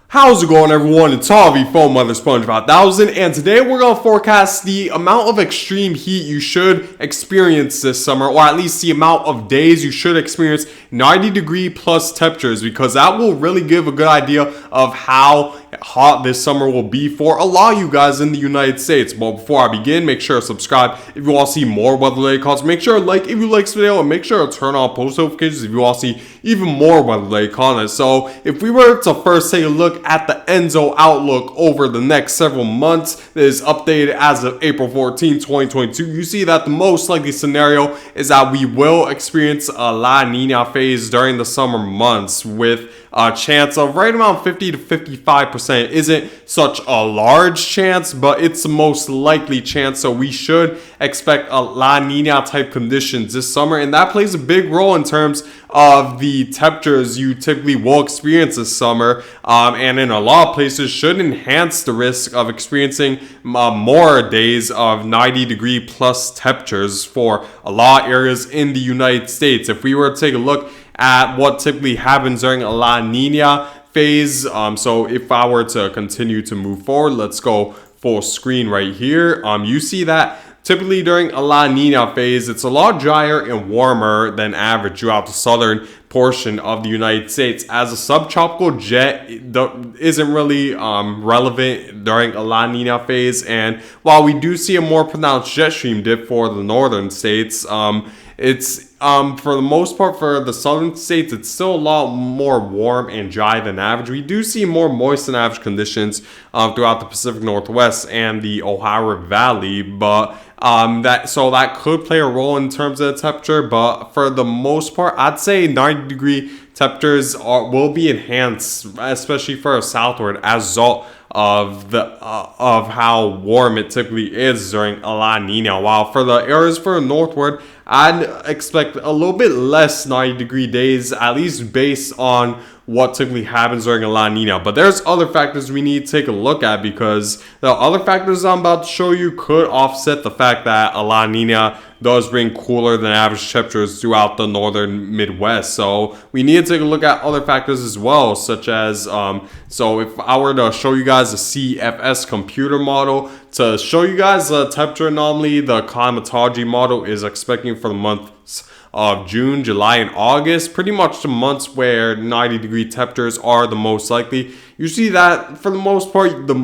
How's it going, everyone? It's Harvey from Mother Sponge 5000, and today we're going to forecast the amount of extreme heat you should experience this summer, or at least the amount of days you should experience 90-degree plus temperatures, because that will really give a good idea of how hot this summer will be for a lot of you guys in the United States. But before I begin, make sure to subscribe if you want to see more weather-related content. Make sure to like if you like this video, and make sure to turn on post notifications if you want to see even more weather-related content. So if we were to first take a look at the ENSO outlook over the next several months that is updated as of April 14, 2022, you see that the most likely scenario is that we will experience a La Nina phase during the summer months with a chance of right around 50 to 55%. Isn't such a large chance, but it's the most likely chance. So we should expect a La Nina type conditions this summer, and that plays a big role in terms of the temperatures you typically will experience this summer, and in a lot of places should enhance the risk of experiencing more days of 90-degree plus temperatures for a lot of areas in the United States. If we were to take a look at what typically happens during a La Nina phase, so if I were to continue to move forward, let's go full screen right here. You see that typically during a La Nina phase, it's a lot drier and warmer than average throughout the southern portion of the United States, as a subtropical jet isn't really relevant during a La Nina phase. And while we do see a more pronounced jet stream dip for the northern states, it's for the most part for the southern states, it's still a lot more warm and dry than average. We do see more moist than average conditions throughout the Pacific Northwest and the Ohio River Valley, but that could play a role in terms of the temperature. But for the most part, I'd say 90-degree temperatures will be enhanced, especially for southward, as a result of how warm it typically is during a La Nina. While for the areas for the northward, I'd expect a little bit less 90-degree days, at least based on what typically happens during a La Nina. But there's other factors we need to take a look at, because the other factors I'm about to show you could offset the fact that a La Nina does bring cooler than average temperatures throughout the northern Midwest. So we need to take a look at other factors as well, such as so if I were to show you guys the CFS computer model to show you guys the temperature anomaly, the climatology model is expecting for the months of June, July, and August, pretty much the months where 90-degree temperatures are the most likely. You see that for the most part, the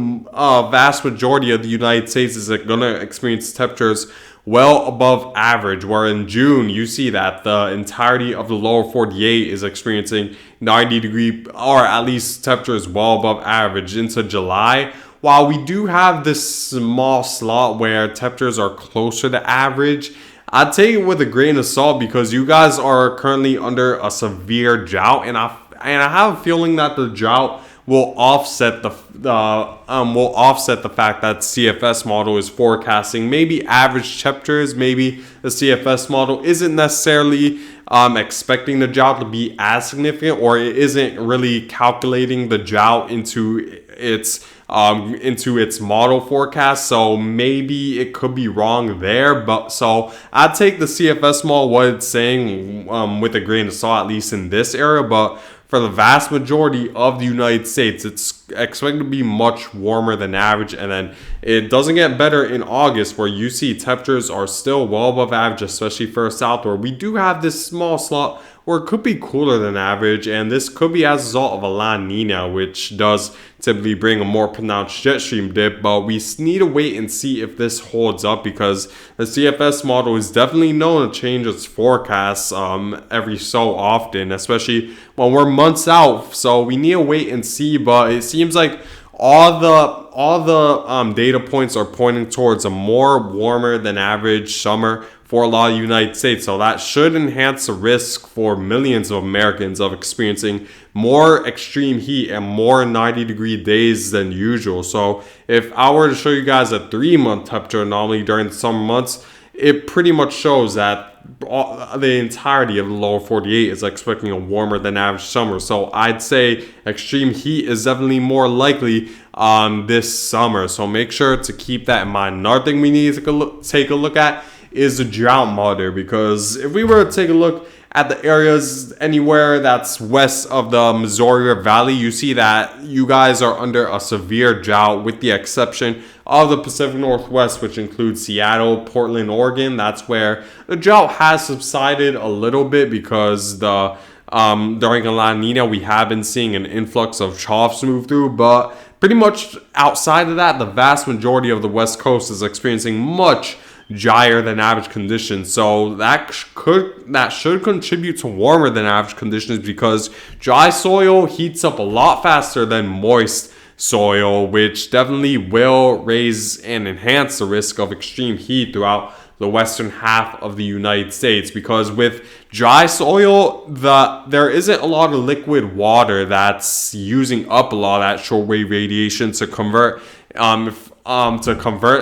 vast majority of the United States is going to experience temperatures well above average, where in June you see that the entirety of the lower 48 is experiencing 90-degree or at least temperatures well above average. Into July, while we do have this small slot where temperatures are closer to average, I'd take it with a grain of salt, because you guys are currently under a severe drought, and I have a feeling that the drought will offset the fact that CFS model is forecasting maybe average temperatures. Maybe the CFS model isn't necessarily expecting the drought to be as significant, or it isn't really calculating the drought into its model forecast. So maybe it could be wrong there, but so I'd take the CFS model, what it's saying, with a grain of salt, at least in this area. But for the vast majority of the United States, it's expected to be much warmer than average. And then it doesn't get better in August, where you see temperatures are still well above average, especially for south, where we do have this small slot where it could be cooler than average, and this could be as a result of a La Nina, which does typically bring a more pronounced jet stream dip. But we need to wait and see if this holds up, because the CFS model is definitely known to change its forecasts every so often, especially when we're months out. So we need to wait and see, but it seems like all the data points are pointing towards a more warmer than average summer for a lot of the United States. So that should enhance the risk for millions of Americans of experiencing more extreme heat and more 90-degree days than usual. So if I were to show you guys a 3-month temperature anomaly during the summer months, it pretty much shows that the entirety of the lower 48 is expecting a warmer than average summer. So I'd say extreme heat is definitely more likely this summer. So make sure to keep that in mind. Another thing we need to take a look at is the Drought Monitor, because if we were to take a look at the areas anywhere that's west of the Missouri River Valley, you see that you guys are under a severe drought, with the exception of the Pacific Northwest, which includes Seattle, Portland, Oregon. That's where the drought has subsided a little bit, because during La Nina we have been seeing an influx of troughs move through, but pretty much outside of that, the vast majority of the West Coast is experiencing much drier than average conditions. So that should contribute to warmer than average conditions, because dry soil heats up a lot faster than moist soil, which definitely will raise and enhance the risk of extreme heat throughout the western half of the United States. Because with dry soil, there isn't a lot of liquid water that's using up a lot of that shortwave radiation to convert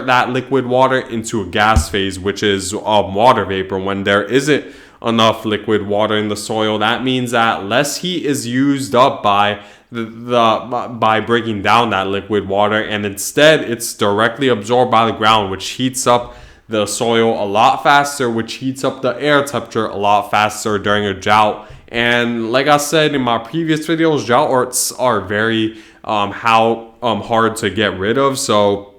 that liquid water into a gas phase, which is water vapor. When there isn't enough liquid water in the soil, that means that less heat is used up by by breaking down that liquid water, and instead it's directly absorbed by the ground, which heats up the soil a lot faster, which heats up the air temperature a lot faster during a drought. And like I said in my previous videos, droughts are very hard to get rid of, so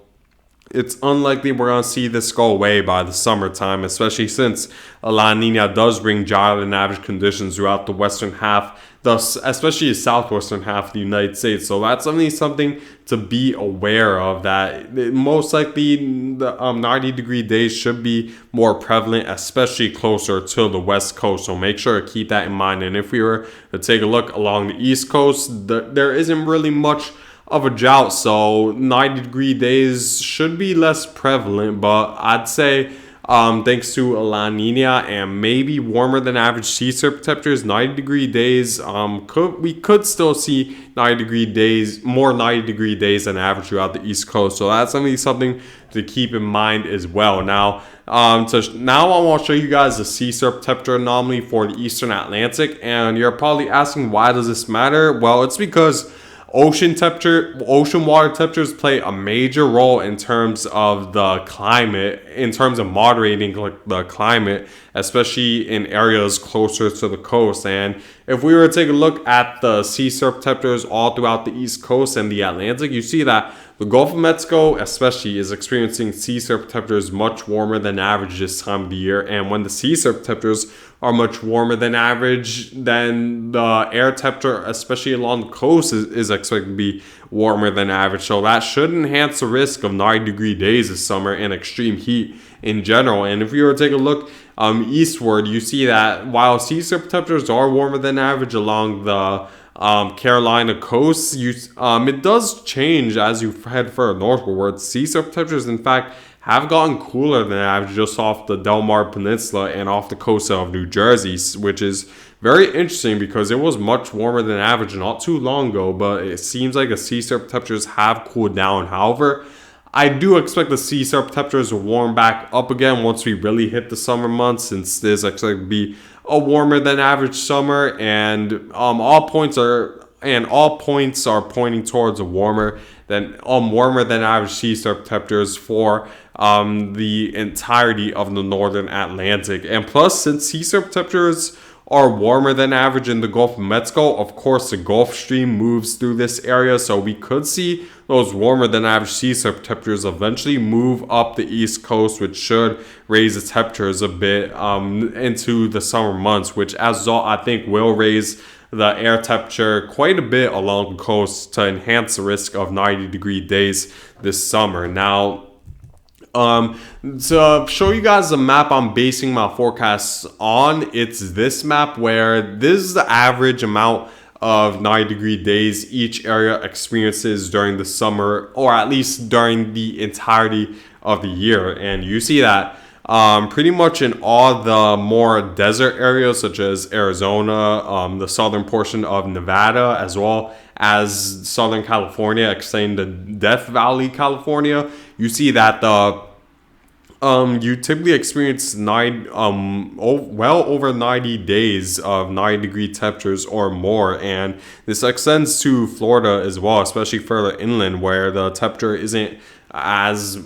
it's unlikely we're going to see this go away by the summertime, especially since La Nina does bring drier than average conditions throughout the western half, thus especially the southwestern half of the United States. So that's definitely something to be aware of, that most likely the 90-degree days should be more prevalent, especially closer to the west coast. So make sure to keep that in mind. And if we were to take a look along the east coast, there isn't really much of a drought, so 90-degree days should be less prevalent. But I'd say thanks to La Nina and maybe warmer than average sea surface temperatures, 90-degree days we could still see 90-degree days, more 90-degree days than average throughout the East Coast. So that's something to keep in mind as well. Now I want to show you guys the sea surface temperature anomaly for the Eastern Atlantic, and you're probably asking, why does this matter? Well, it's because ocean water temperatures play a major role in terms of the climate, in terms of moderating the climate, especially in areas closer to the coast. And if we were to take a look at the sea surface temperatures all throughout the East Coast and the Atlantic, you see that the Gulf of Mexico especially is experiencing sea surface temperatures much warmer than average this time of the year. And when the sea surface temperatures are much warmer than average, then the air temperature, especially along the coast, is expected to be warmer than average. So that should enhance the risk of 90-degree days this summer and extreme heat in general. And if you were to take a look eastward, you see that while sea surface temperatures are warmer than average along the Carolina coast, it does change as you head further northward. Sea surface temperatures, in fact, have gotten cooler than average just off the Delmar Peninsula and off the coast of New Jersey, which is very interesting because it was much warmer than average not too long ago, but it seems like the sea surface temperatures have cooled down. However, I do expect the sea surface temperatures to warm back up again once we really hit the summer months, since there's expected to be a warmer than average summer, and all points are pointing towards a warmer than average sea surface temperatures for the entirety of the northern Atlantic. And plus, since sea surface temperatures are warmer than average in the Gulf of Mexico, of course the Gulf Stream moves through this area, so we could see those warmer than average sea surface temperatures eventually move up the East Coast, which should raise the temperatures a bit into the summer months, which as a result I think will raise the air temperature quite a bit along the coast to enhance the risk of 90-degree days this summer. Now, to show you guys the map I'm basing my forecasts on, it's this map, where this is the average amount of 90-degree days each area experiences during the summer, or at least during the entirety of the year. And you see that pretty much in all the more desert areas such as Arizona, the southern portion of Nevada, as well as Southern California, extending to Death Valley, California, you see that you typically experience well over 90 days of 90-degree temperatures or more, and this extends to Florida as well, especially further inland where the temperature isn't as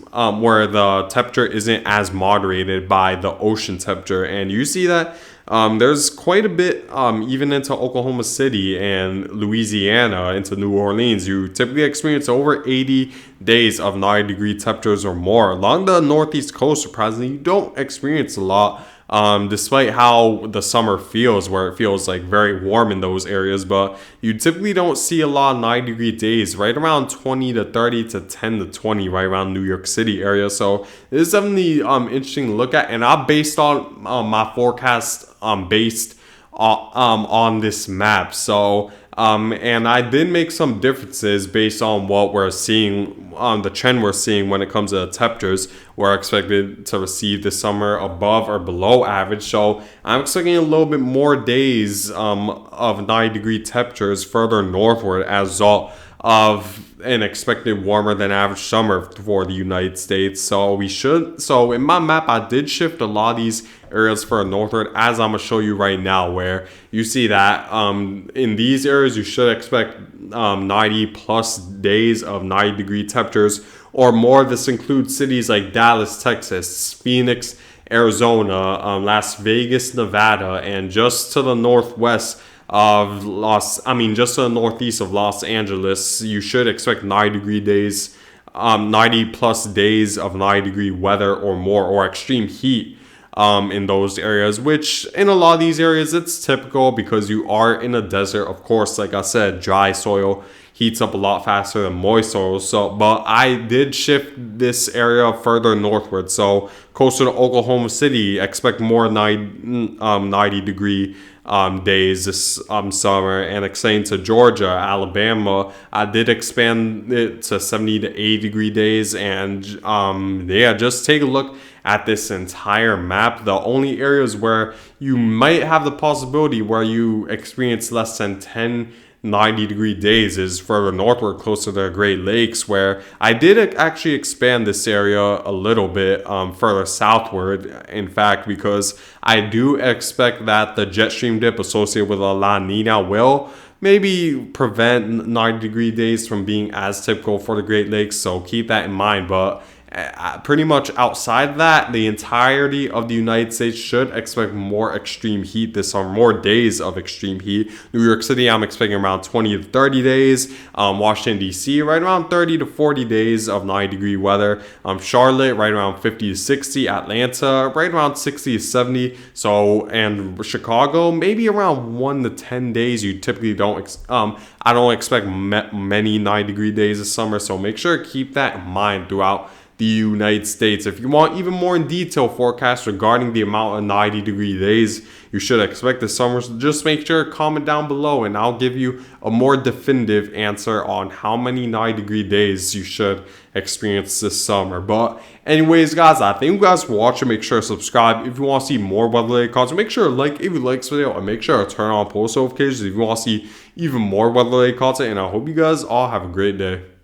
moderated by the ocean temperature. And you see that there's quite a bit even into Oklahoma City and Louisiana, into New Orleans. You typically experience over 80 days of 90-degree temperatures or more. Along the northeast coast, surprisingly, you don't experience a lot. Despite how the summer feels, where it feels like very warm in those areas, but you typically don't see a lot of 90-degree days, right around 20 to 30 to 10 to 20, right around New York City area. So it is definitely interesting to look at, and I based on my forecast based on this map. So and I did make some differences based on what we're seeing, on the trend we're seeing when it comes to temperatures. We're expected to receive this summer above or below average. So I'm expecting a little bit more days of 90-degree temperatures further northward as a result of an expected warmer than average summer for the United States. So in my map, I did shift a lot of these areas further northward, as I'm gonna show you right now, where you see that in these areas you should expect 90 plus days of 90-degree temperatures or more. This includes cities like Dallas, Texas, Phoenix, Arizona, Las Vegas, Nevada, and just to the northwest of just to the northeast of Los Angeles, you should expect 90-degree days, 90 plus days of 90-degree weather or more, or extreme heat in those areas, which in a lot of these areas it's typical because you are in a desert. Of course, like I said, dry soil heats up a lot faster than moist soil. So, but I did shift this area further northward. So closer to Oklahoma City, expect more 90-degree days this summer, and extending to Georgia, Alabama. I did expand it to 70 to 80-degree days, and just take a look at this entire map. The only areas where you might have the possibility where you experience less than 10 90-degree days is further northward, closer to the Great Lakes, where I did actually expand this area a little bit further southward, in fact, because I do expect that the jet stream dip associated with a La Nina will maybe prevent 90-degree days from being as typical for the Great Lakes, so keep that in mind. But pretty much outside that, the entirety of the United States should expect more extreme heat this summer, more days of extreme heat. New York City, I'm expecting around 20 to 30 days. Washington, D.C., right around 30 to 40 days of 90-degree weather. Charlotte, right around 50 to 60. Atlanta, right around 60 to 70. So, and Chicago, maybe around 1 to 10 days. You typically don't, I don't expect many 90-degree days this summer. So make sure to keep that in mind throughout the United States. If you want even more in detail forecasts regarding the amount of 90-degree days you should expect this summer, so just make sure to comment down below and I'll give you a more definitive answer on how many 90-degree days you should experience this summer. But anyways, guys, I thank you guys for watching. Make sure to subscribe if you want to see more weather-related content. Make sure to like if you like this video, and make sure to turn on post notifications if you want to see even more weather-related content. And I hope you guys all have a great day.